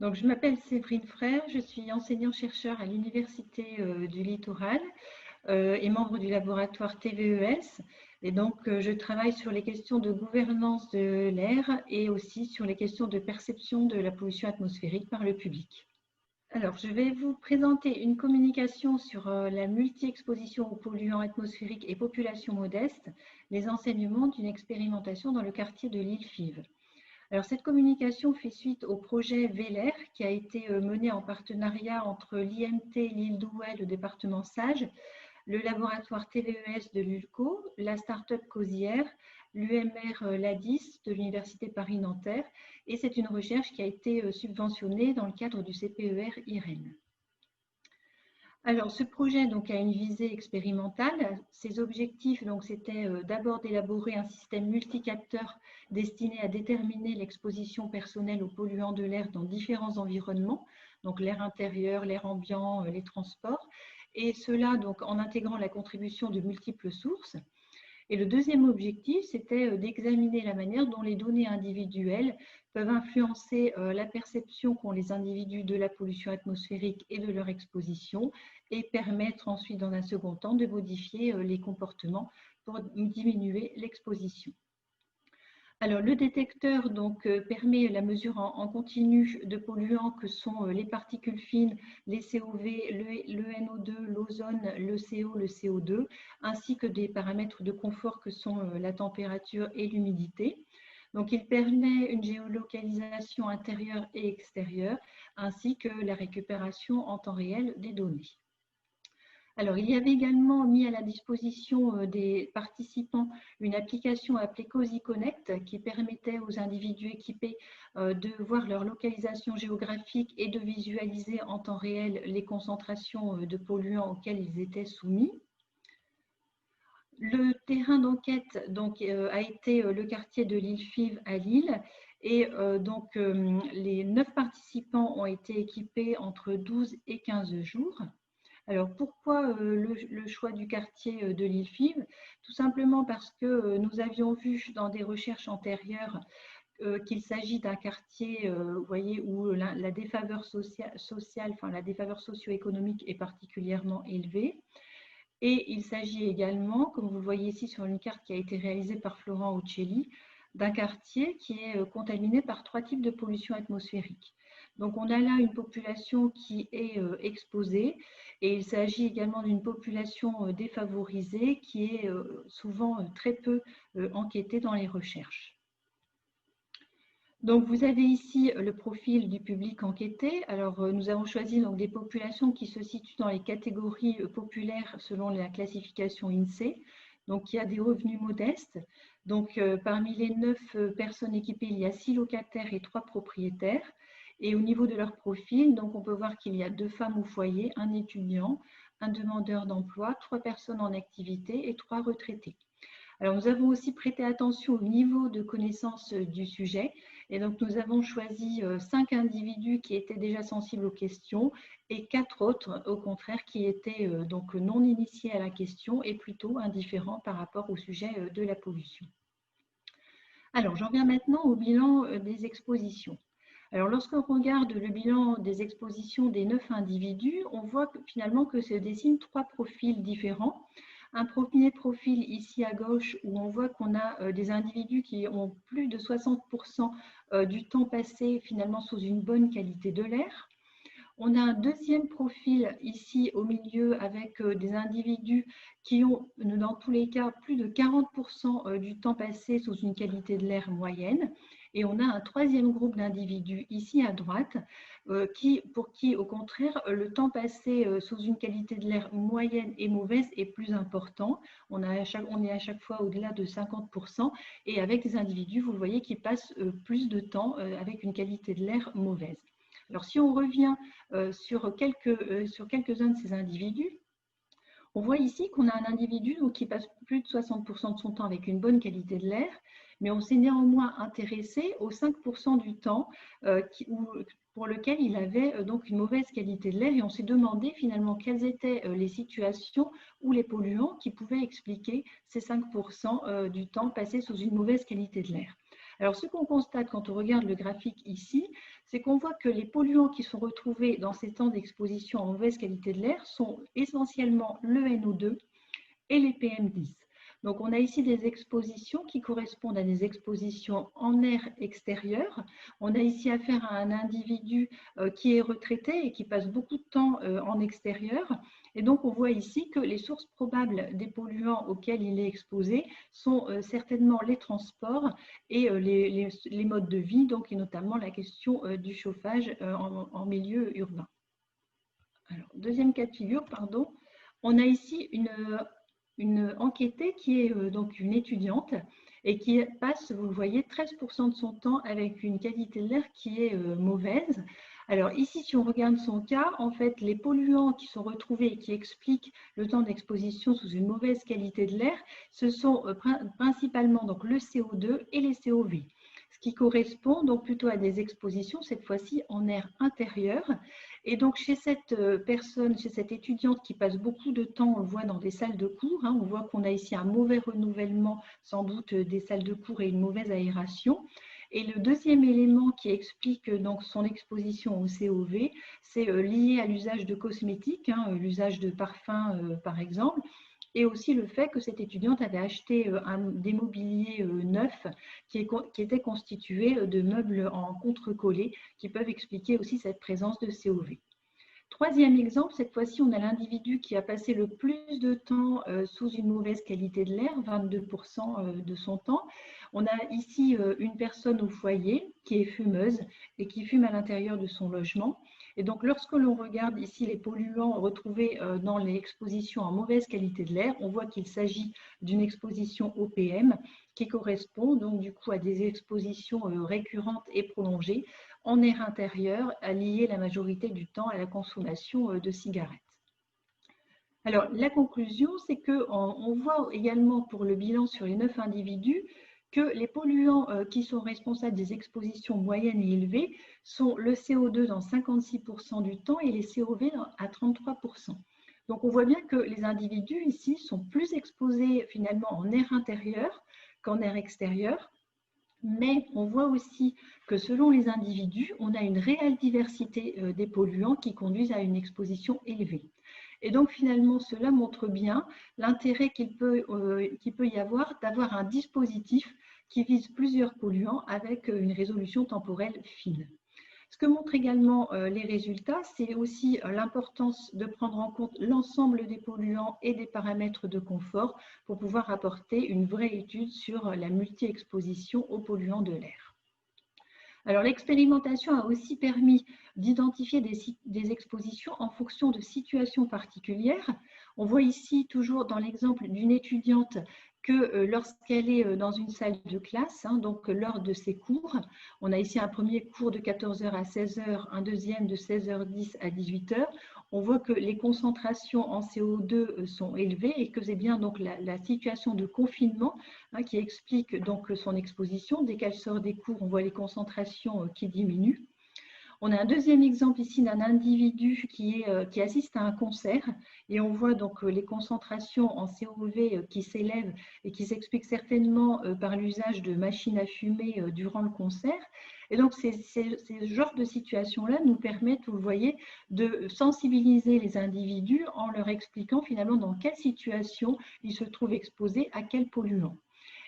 Donc, je m'appelle Séverine Frère, je suis enseignant-chercheur à l'Université du Littoral et membre du laboratoire TVES. Et donc, je travaille sur les questions de gouvernance de l'air et aussi sur les questions de perception de la pollution atmosphérique par le public. Alors, je vais vous présenter une communication sur la multi-exposition aux polluants atmosphériques et populations modestes, les enseignements d'une expérimentation dans le quartier de l'île Fives. Alors, cette communication fait suite au projet VELER qui a été mené en partenariat entre l'IMT, l'île d'Ouai, le département Sage, le laboratoire TVES de l'ULCO, la start-up Causière, l'UMR LADIS de l'Université Paris-Nanterre, et c'est une recherche qui a été subventionnée dans le cadre du CPER IREN. Alors, ce projet donc, a une visée expérimentale. Ses objectifs, c'était d'abord d'élaborer un système multicapteur destiné à déterminer l'exposition personnelle aux polluants de l'air dans différents environnements, donc l'air intérieur, l'air ambiant, les transports, et cela donc, en intégrant la contribution de multiples sources. Et le deuxième objectif, c'était d'examiner la manière dont les données individuelles peuvent influencer la perception qu'ont les individus de la pollution atmosphérique et de leur exposition et permettre ensuite, dans un second temps, de modifier les comportements pour diminuer l'exposition. Alors, le détecteur permet la mesure en continu de polluants que sont les particules fines, les COV, le NO2, l'ozone, le CO, le CO2, ainsi que des paramètres de confort que sont la température et l'humidité. Donc, il permet une géolocalisation intérieure et extérieure, ainsi que la récupération en temps réel des données. Alors, il y avait également mis à la disposition des participants une application appelée Cozy Connect qui permettait aux individus équipés de voir leur localisation géographique et de visualiser en temps réel les concentrations de polluants auxquels ils étaient soumis. Le terrain d'enquête a été le quartier de l'île Fives à Lille et les 9 participants ont été équipés entre 12 et 15 jours. Alors, pourquoi le choix du quartier de l'île Fives? Tout simplement parce que nous avions vu dans des recherches antérieures qu'il s'agit d'un quartier vous voyez, où la défaveur sociale, la défaveur socio-économique est particulièrement élevée. Et il s'agit également, comme vous le voyez ici sur une carte qui a été réalisée par Florent Uccelli, d'un quartier qui est contaminé par 3 types de pollution atmosphérique. Donc, on a là une population qui est exposée et il s'agit également d'une population défavorisée qui est souvent très peu enquêtée dans les recherches. Donc, vous avez ici le profil du public enquêté. Alors, nous avons choisi donc, des populations qui se situent dans les catégories populaires selon la classification INSEE. Donc, il y a des revenus modestes. Donc, parmi les 9 personnes équipées, il y a 6 locataires et 3 propriétaires. Et au niveau de leur profil, donc, on peut voir qu'il y a 2 femmes au foyer, un étudiant, un demandeur d'emploi, 3 personnes en activité et 3 retraités. Alors, nous avons aussi prêté attention au niveau de connaissance du sujet. Et donc, nous avons choisi 5 individus qui étaient déjà sensibles aux questions et 4 autres, au contraire, qui étaient donc non initiés à la question et plutôt indifférents par rapport au sujet de la pollution. Alors, j'en viens maintenant au bilan des expositions. Alors, lorsqu'on regarde le bilan des expositions des 9 individus, on voit finalement que se dessinent 3 profils différents. Un premier profil ici à gauche où on voit qu'on a des individus qui ont plus de 60% du temps passé finalement sous une bonne qualité de l'air. On a un deuxième profil ici au milieu avec des individus qui ont dans tous les cas plus de 40% du temps passé sous une qualité de l'air moyenne. Et on a un troisième groupe d'individus ici à droite pour qui, au contraire, le temps passé sous une qualité de l'air moyenne et mauvaise est plus important. On est à chaque fois au-delà de 50% et avec des individus, vous le voyez, qui passent plus de temps avec une qualité de l'air mauvaise. Alors, si on revient sur quelques-uns de ces individus, on voit ici qu'on a un individu qui passe plus de 60% de son temps avec une bonne qualité de l'air, mais on s'est néanmoins intéressé aux 5% du temps pour lequel il avait donc une mauvaise qualité de l'air et on s'est demandé finalement quelles étaient les situations ou les polluants qui pouvaient expliquer ces 5% du temps passé sous une mauvaise qualité de l'air. Alors, ce qu'on constate quand on regarde le graphique ici, c'est qu'on voit que les polluants qui sont retrouvés dans ces temps d'exposition en mauvaise qualité de l'air sont essentiellement le NO2 et les PM10. Donc, on a ici des expositions qui correspondent à des expositions en air extérieur. On a ici affaire à un individu qui est retraité et qui passe beaucoup de temps en extérieur. Et donc, on voit ici que les sources probables des polluants auxquels il est exposé sont certainement les transports et les modes de vie, donc, et notamment la question du chauffage en milieu urbain. Alors, deuxième cas de figure, pardon. On a ici une enquêtée qui est donc une étudiante et qui passe, vous le voyez, 13% de son temps avec une qualité de l'air qui est mauvaise. Alors ici, si on regarde son cas, en fait, les polluants qui sont retrouvés et qui expliquent le temps d'exposition sous une mauvaise qualité de l'air, ce sont principalement donc, le CO2 et les COV. Ce qui correspond donc plutôt à des expositions, cette fois-ci en air intérieur. Et donc, chez cette personne, chez cette étudiante qui passe beaucoup de temps, on le voit dans des salles de cours, hein, on voit qu'on a ici un mauvais renouvellement, sans doute, des salles de cours et une mauvaise aération. Et le deuxième élément qui explique donc son exposition au COV, c'est lié à l'usage de cosmétiques, hein, l'usage de parfums par exemple, et aussi le fait que cette étudiante avait acheté des mobiliers neufs qui étaient constitués de meubles en contre-collés qui peuvent expliquer aussi cette présence de COV. Troisième exemple, cette fois-ci, on a l'individu qui a passé le plus de temps sous une mauvaise qualité de l'air, 22% de son temps. On a ici une personne au foyer qui est fumeuse et qui fume à l'intérieur de son logement. Et donc, lorsque l'on regarde ici les polluants retrouvés dans les expositions en mauvaise qualité de l'air, on voit qu'il s'agit d'une exposition au PM qui correspond donc du coup à des expositions récurrentes et prolongées en air intérieur, liées la majorité du temps à la consommation de cigarettes. Alors, la conclusion, c'est qu'on voit également pour le bilan sur les 9 individus que les polluants qui sont responsables des expositions moyennes et élevées sont le CO2 dans 56% du temps et les COV à 33%. Donc, on voit bien que les individus ici sont plus exposés finalement en air intérieur qu'en air extérieur. Mais on voit aussi que selon les individus, on a une réelle diversité des polluants qui conduisent à une exposition élevée. Et donc finalement, cela montre bien l'intérêt qu'il peut y avoir d'avoir un dispositif qui vise plusieurs polluants avec une résolution temporelle fine. Ce que montrent également les résultats, c'est aussi l'importance de prendre en compte l'ensemble des polluants et des paramètres de confort pour pouvoir apporter une vraie étude sur la multi-exposition aux polluants de l'air. Alors, l'expérimentation a aussi permis d'identifier des expositions en fonction de situations particulières. On voit ici, toujours dans l'exemple d'une étudiante, que lorsqu'elle est dans une salle de classe, hein, donc lors de ses cours, on a ici un premier cours de 14h à 16h, un deuxième de 16h10 à 18h, on voit que les concentrations en CO2 sont élevées et que c'est bien donc la situation de confinement hein, qui explique donc son exposition. Dès qu'elle sort des cours, on voit les concentrations qui diminuent. On a un deuxième exemple ici d'un individu qui assiste à un concert et on voit donc les concentrations en COV qui s'élèvent et qui s'expliquent certainement par l'usage de machines à fumer durant le concert. Et donc, ces genres de situations-là nous permettent, vous le voyez, de sensibiliser les individus en leur expliquant finalement dans quelle situation ils se trouvent exposés à quel polluant.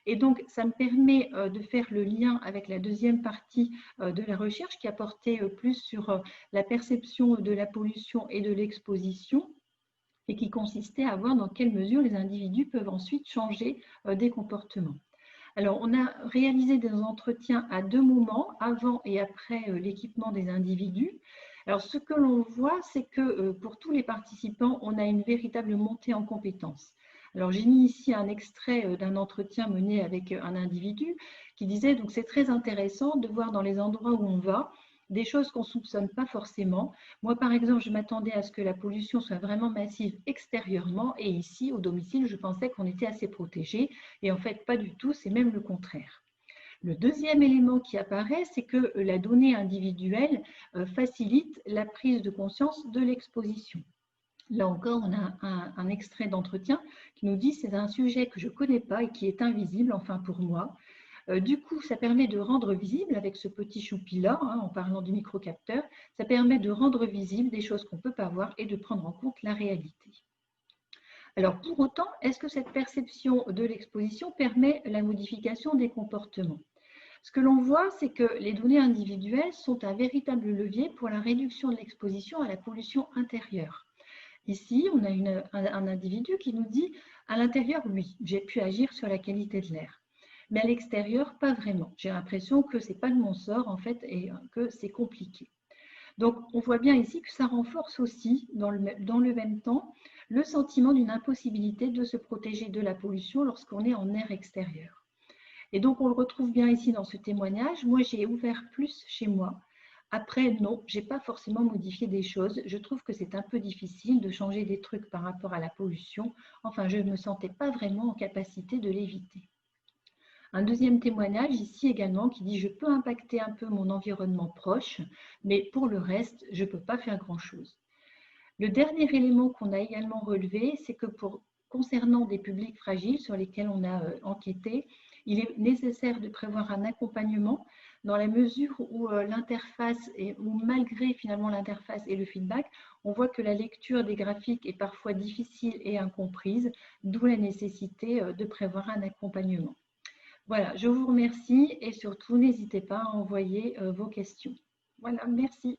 Et donc, ça me permet de faire le lien avec la deuxième partie de la recherche qui a porté plus sur la perception de la pollution et de l'exposition et qui consistait à voir dans quelle mesure les individus peuvent ensuite changer des comportements. Alors, on a réalisé des entretiens à deux moments, avant et après l'équipement des individus. Alors, ce que l'on voit, c'est que pour tous les participants, on a une véritable montée en compétences. Alors, j'ai mis ici un extrait d'un entretien mené avec un individu qui disait, donc c'est très intéressant de voir dans les endroits où on va des choses qu'on ne soupçonne pas forcément. Moi, par exemple, je m'attendais à ce que la pollution soit vraiment massive extérieurement et ici, au domicile, je pensais qu'on était assez protégé et en fait, pas du tout, c'est même le contraire. Le deuxième élément qui apparaît, c'est que la donnée individuelle facilite la prise de conscience de l'exposition. Là encore, on a un extrait d'entretien qui nous dit « c'est un sujet que je ne connais pas et qui est invisible, enfin pour moi ». Du coup, ça permet de rendre visible, avec ce petit choupi-là, hein, en parlant du microcapteur, ça permet de rendre visible des choses qu'on ne peut pas voir et de prendre en compte la réalité. Alors, pour autant, est-ce que cette perception de l'exposition permet la modification des comportements? Ce que l'on voit, c'est que les données individuelles sont un véritable levier pour la réduction de l'exposition à la pollution intérieure. Ici, on a un individu qui nous dit à l'intérieur, oui, j'ai pu agir sur la qualité de l'air. Mais à l'extérieur, pas vraiment. J'ai l'impression que ce n'est pas de mon sort, en fait, et que c'est compliqué. Donc, on voit bien ici que ça renforce aussi, dans le même temps, le sentiment d'une impossibilité de se protéger de la pollution lorsqu'on est en air extérieur. Et donc, on le retrouve bien ici dans ce témoignage. Moi, j'ai ouvert plus chez moi. Après, non, je n'ai pas forcément modifié des choses. Je trouve que c'est un peu difficile de changer des trucs par rapport à la pollution. Enfin, je ne me sentais pas vraiment en capacité de l'éviter. Un deuxième témoignage ici également qui dit « Je peux impacter un peu mon environnement proche, mais pour le reste, je ne peux pas faire grand-chose ». Le dernier élément qu'on a également relevé, c'est que concernant des publics fragiles sur lesquels on a enquêté, il est nécessaire de prévoir un accompagnement dans la mesure où l'interface, ou malgré finalement l'interface et le feedback, on voit que la lecture des graphiques est parfois difficile et incomprise, d'où la nécessité de prévoir un accompagnement. Voilà, je vous remercie et surtout, n'hésitez pas à envoyer vos questions. Voilà, merci.